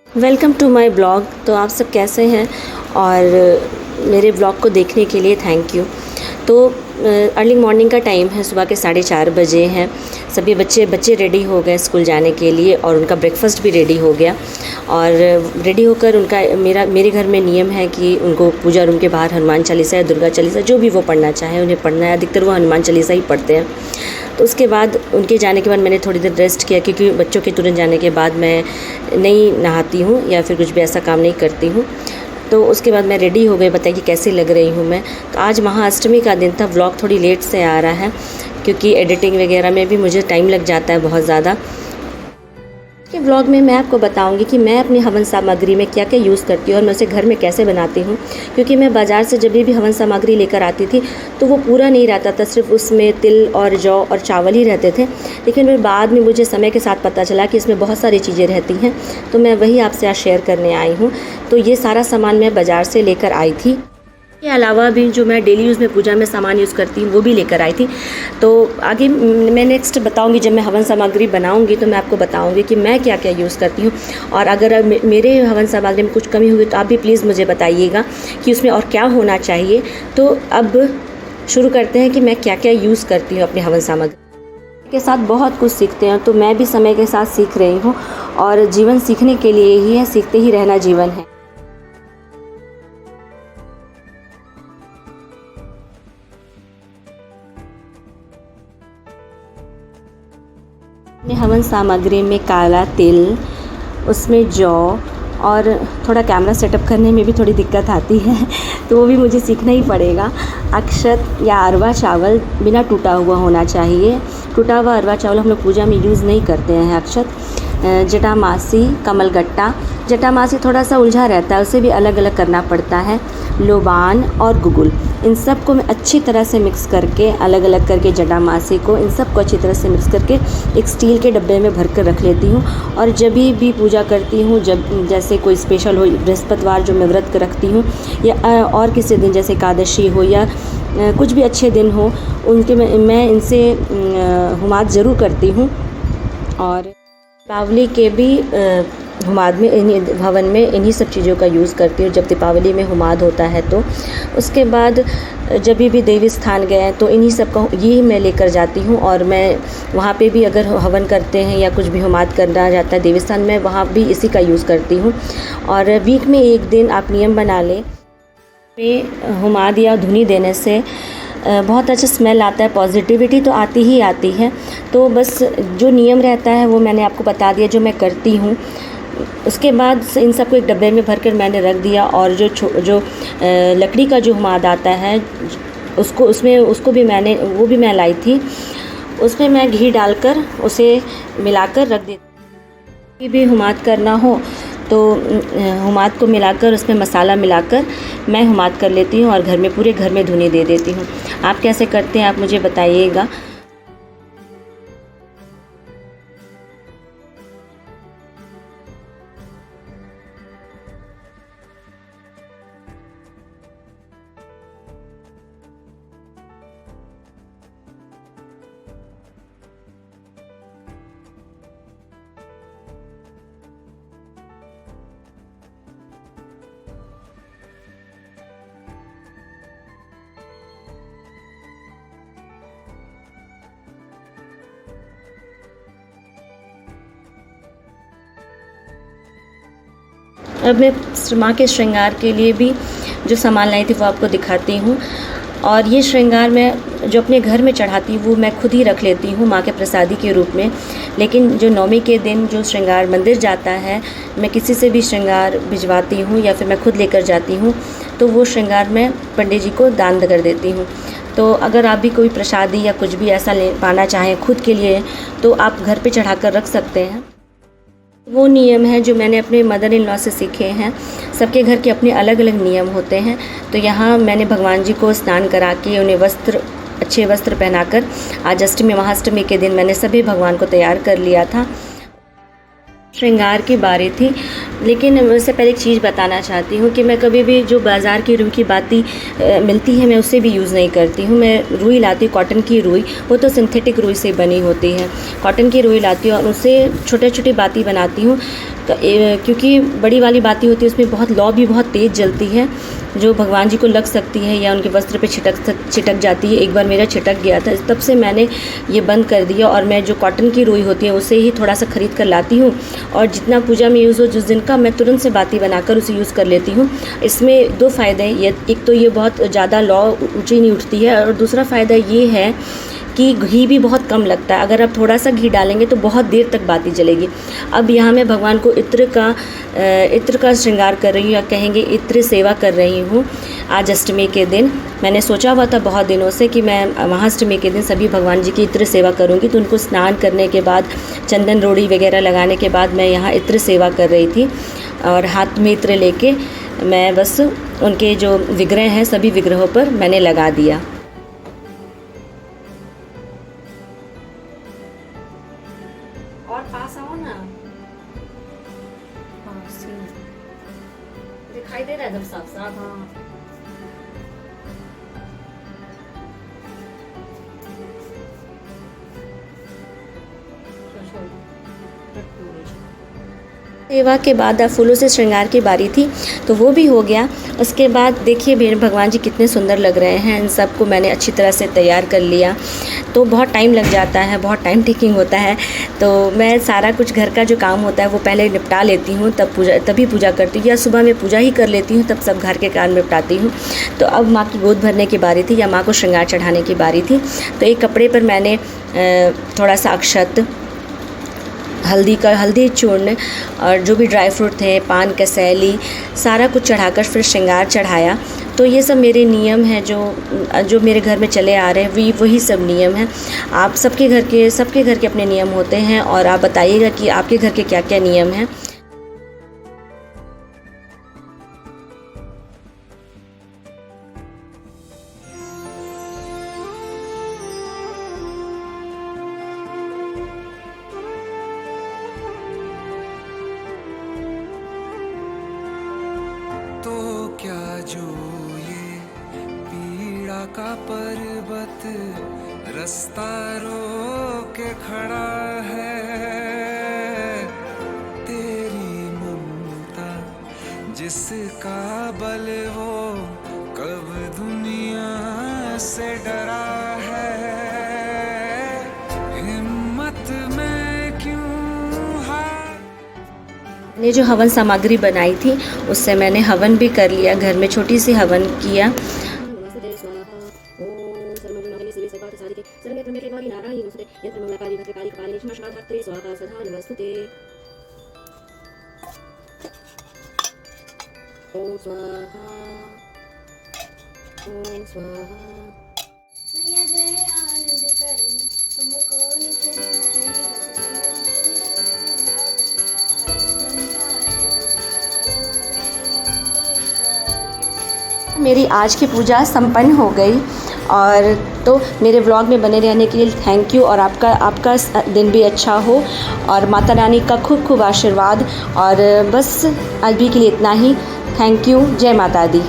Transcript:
Welcome to my blog. तो आप सब कैसे हैं और मेरे ब्लॉग को देखने के लिए थैंक यू। तो अर्ली मॉर्निंग का टाइम है, सुबह के 4:30 बजे हैं। सभी बच्चे रेडी हो गए स्कूल जाने के लिए और उनका ब्रेकफास्ट भी रेडी हो गया। और रेडी होकर उनका मेरे घर में नियम है कि उनको पूजा रूम के बाहर हनुमान चालीसा या दुर्गा चालीसा जो भी वो पढ़ना चाहे उन्हें पढ़ना है। अधिकतर वो हनुमान चालीसा ही पढ़ते हैं। तो उसके बाद उनके जाने के बाद मैंने थोड़ी देर रेस्ट किया, क्योंकि बच्चों के तुरंत जाने के बाद मैं नहीं नहाती हूँ या फिर कुछ भी ऐसा काम नहीं करती हूँ। तो उसके बाद मैं रेडी हो गई। बताइए कैसी लग रही हूँ मैं। तो आज महाअष्टमी का दिन था। व्लॉग थोड़ी लेट से आ रहा है क्योंकि एडिटिंग वगैरह में भी मुझे टाइम लग जाता है बहुत ज़्यादा। के व्लॉग में मैं आपको बताऊंगी कि मैं अपनी हवन सामग्री में क्या क्या यूज़ करती हूँ और मैं उसे घर में कैसे बनाती हूँ। क्योंकि मैं बाज़ार से जब भी हवन सामग्री लेकर आती थी तो वो पूरा नहीं रहता था, सिर्फ उसमें तिल और जौ और चावल ही रहते थे। लेकिन फिर बाद में मुझे समय के साथ पता चला कि इसमें बहुत सारी चीज़ें रहती हैं, तो मैं वही आपसे आज शेयर करने आई हूँ। तो ये सारा सामान मैं बाज़ार से लेकर आई थी। के अलावा भी जो मैं डेली यूज़ में पूजा में सामान यूज़ करती हूँ वो भी लेकर आई थी। तो आगे मैं नेक्स्ट बताऊँगी, जब मैं हवन सामग्री बनाऊँगी तो मैं आपको बताऊँगी कि मैं क्या क्या यूज़ करती हूँ। और अगर मेरे हवन सामग्री में कुछ कमी हुई तो आप भी प्लीज़ मुझे बताइएगा कि उसमें और क्या होना चाहिए। तो अब शुरू करते हैं कि मैं क्या क्या यूज़ करती हूँ अपनी हवन सामग्री के साथ। बहुत कुछ सीखते हैं, तो मैं भी समय के साथ सीख रही हूँ और जीवन सीखने के लिए ही है, सीखते ही रहना जीवन है। हवन सामग्री में काला तिल, उसमें जौ और थोड़ा कैमरा सेटअप करने में भी थोड़ी दिक्कत आती है तो वो भी मुझे सीखना ही पड़ेगा। अक्षत या अरवा चावल बिना टूटा हुआ होना चाहिए। टूटा हुआ अरवा चावल हम लोग पूजा में यूज़ नहीं करते हैं। अक्षत, जटामासी, कमलगट्टा। जटामासी थोड़ा सा उलझा रहता है, उसे भी अलग अलग करना पड़ता है। लोबान और गुगुल, इन सब को मैं अच्छी तरह से मिक्स करके अलग अलग करके जटामासी को इन सब को अच्छी तरह से मिक्स करके एक स्टील के डब्बे में भर कर रख लेती हूँ। और जब भी पूजा करती हूँ, जब जैसे कोई स्पेशल हो, बृहस्पतिवार जो मैं व्रत रखती हूँ या और किसी दिन जैसे एकादशी हो या कुछ भी अच्छे दिन हो, उनके मैं इनसे हुमाद ज़रूर करती हूँ। और दीपावली के भी हुमाद में हवन में इन्हीं सब चीज़ों का यूज़ करती हूँ। जब दीपावली में हुमाद होता है तो उसके बाद जब भी देवी स्थान गए तो इन्हीं सब का यही मैं लेकर जाती हूँ। और मैं वहाँ पे भी अगर हवन करते हैं या कुछ भी हुमाद करना जाता है देवी स्थान में, वहाँ भी इसी का यूज़ करती हूँ। और वीक में एक दिन आप नियम बना लें, हुमाद या धुनी देने से बहुत अच्छा स्मेल आता है, पॉजिटिविटी तो आती ही आती है। तो बस जो नियम रहता है वो मैंने आपको बता दिया, जो मैं करती हूँ। उसके बाद इन सबको एक डब्बे में भरकर मैंने रख दिया। और जो लकड़ी का जो हुमाद आता है उसको भी वो भी मैं लाई थी। उसमें मैं घी डालकर उसे मिलाकर रख देती। भी हुमाद करना हो तो हुमाद को मिलाकर उसमें मसाला मिलाकर मैं हुमाद कर लेती हूँ और पूरे घर में धुनी दे देती हूँ। आप कैसे करते हैं आप मुझे बताइएगा। अब मैं माँ के श्रृंगार के लिए भी जो सामान लाई थी वो आपको दिखाती हूँ। और ये श्रृंगार मैं जो अपने घर में चढ़ाती हूँ वो मैं खुद ही रख लेती हूँ माँ के प्रसादी के रूप में। लेकिन जो नवमी के दिन जो श्रृंगार मंदिर जाता है, मैं किसी से भी श्रृंगार भिजवाती हूँ या फिर मैं खुद लेकर जाती हूँ, तो वो श्रृंगार मैं पंडित जी को दान कर देती हूँ। तो अगर आप भी कोई प्रसादी या कुछ भी ऐसा पाना चाहें खुद के लिए तो आप घर पे चढ़ाकर रख सकते हैं। वो नियम है जो मैंने अपने मदर इन लॉ से सीखे हैं। सबके घर के अपने अलग अलग नियम होते हैं। तो यहाँ मैंने भगवान जी को स्नान करा के उन्हें अच्छे वस्त्र पहनाकर आज अष्टमी महाअष्टमी के दिन मैंने सभी भगवान को तैयार कर लिया था। श्रृंगार की बारी थी। लेकिन उससे पहले एक चीज़ बताना चाहती हूँ कि मैं कभी भी जो बाज़ार की रुई की बाती मिलती है मैं उसे भी यूज़ नहीं करती हूँ। मैं रुई लाती हूँ, कॉटन की रुई, वो तो सिंथेटिक रुई से बनी होती है। कॉटन की रुई लाती हूँ और उससे छोटे छोटे बाती बनाती हूँ। तो क्योंकि बड़ी वाली बातें होती है उसमें बहुत लौ भी बहुत तेज़ जलती है, जो भगवान जी को लग सकती है या उनके वस्त्र पे छिटक जाती है। एक बार मेरा छिटक गया था, तब से मैंने ये बंद कर दिया और मैं जो कॉटन की रुई होती है उसे ही थोड़ा सा ख़रीद कर लाती हूँ और जितना पूजा में यूज़ हो जिस दिन का मैं तुरंत से बाती बनाकर उसे यूज़ कर लेती हूँ। इसमें 2 फ़ायदे हैं, एक तो ये बहुत ज़्यादा लौ ऊँची नहीं उठती है और दूसरा फ़ायदा ये है कि घी भी बहुत कम लगता है। अगर आप थोड़ा सा घी डालेंगे तो बहुत देर तक बाती जलेगी। अब यहाँ मैं भगवान को इत्र का श्रृंगार कर रही हूँ या कहेंगे इत्र सेवा कर रही हूँ। आज अष्टमी के दिन मैंने सोचा हुआ था बहुत दिनों से कि मैं महाअष्टमी के दिन सभी भगवान जी की इत्र सेवा करूँगी, तो उनको स्नान करने के बाद चंदन रोड़ी वगैरह लगाने के बाद मैं यहाँ इत्र सेवा कर रही थी और हाथ में इत्र लेके मैं बस उनके जो विग्रह हैं सभी विग्रहों पर मैंने लगा दिया। और पास आओ ना, दिखाई दे रहा है एकदम साफ साफ। हाँ सेवा के बाद अब फूलों से श्रृंगार की बारी थी तो वो भी हो गया। उसके बाद देखिए मेरे भगवान जी कितने सुंदर लग रहे हैं। इन सबको मैंने अच्छी तरह से तैयार कर लिया। तो बहुत टाइम लग जाता है, बहुत टाइम टेकिंग होता है, तो मैं सारा कुछ घर का जो काम होता है वो पहले निपटा लेती हूँ, तभी पूजा करती हूँ या सुबह में पूजा ही कर लेती हूँ, तब सब घर के काम निपटाती हूँ। तो अब माँ की गोद भरने की बारी थी या माँ को श्रृंगार चढ़ाने की बारी थी। तो एक कपड़े पर मैंने थोड़ा सा अक्षत, हल्दी चूर्ण और जो भी ड्राई फ्रूट थे, पान कसैली, सारा कुछ चढ़ाकर फिर श्रृंगार चढ़ाया। तो ये सब मेरे नियम हैं जो मेरे घर में चले आ रहे हैं, वही सब नियम हैं। आप सबके घर के अपने नियम होते हैं और आप बताइएगा कि आपके घर के क्या क्या नियम हैं। तो क्या जो ये पीड़ा का पर्वत रास्ता रोके खड़ा है, तेरी ममता जिसका बल वो कब दुनिया से डरा है, हिम्मत में क्यों ने जो हवन सामग्री बनाई थी उससे मैंने हवन भी कर लिया, घर में छोटी सी हवन किया। मेरी आज की पूजा संपन्न हो गई और तो मेरे व्लॉग में बने रहने के लिए थैंक यू और आपका दिन भी अच्छा हो और माता रानी का खूब खूब आशीर्वाद। और बस अभी के लिए इतना ही। Thank you. जय माता दी।